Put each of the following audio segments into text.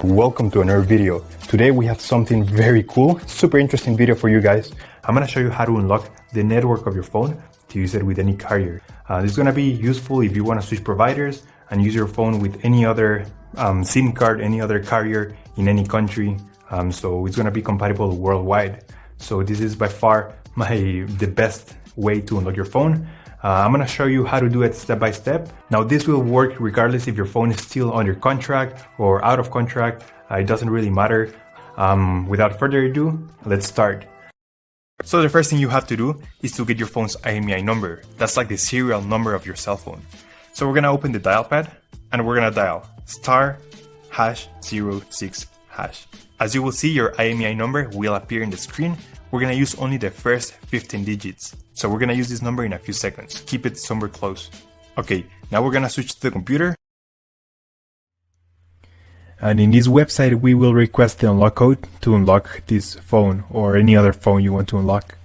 Welcome to another video. Today we have something very cool, super interesting video for you guys. I'm gonna show you how to unlock the network of your phone to use it with any carrier. This is gonna be useful if you wanna switch providers and use your phone with any other SIM card, any other carrier in any country. So it's gonna be compatible worldwide. So this is by far the best way to unlock your phone. I'm gonna show you how to do it step by step. Now this will work regardless if your phone is still under contract or out of contract. It doesn't really matter. Without further ado, let's start. So the first thing you have to do is to get your phone's IMEI number. That's like the serial number of your cell phone. So we're gonna open the dial pad and we're gonna dial *#06#. As you will see, your IMEI number will appear in the screen. We're gonna use only the first 15 digits. So we're gonna use this number in a few seconds. Keep it somewhere close. Okay, now we're gonna switch to the computer. And in this website, we will request the unlock code to unlock this phone or any other phone you want to unlock.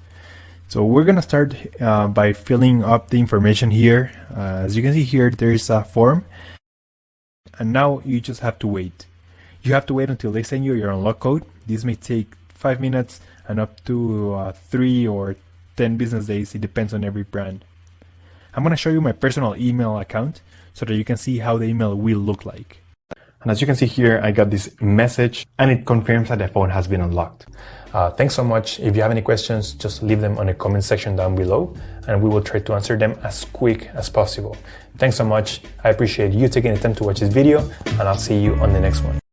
So we're gonna start by filling up the information here. As you can see here, there is a form. And now you just have to wait. You have to wait until they send you your unlock code. This may take 5 minutes and up to 3 or 10 business days. It depends on every brand. I'm going to show you my personal email account so that you can see how the email will look like. And as you can see here, I got this message and it confirms that the phone has been unlocked. Thanks so much. If you have any questions, just leave them on the comment section down below and we will try to answer them as quick as possible. Thanks so much. I appreciate you taking the time to watch this video and I'll see you on the next one.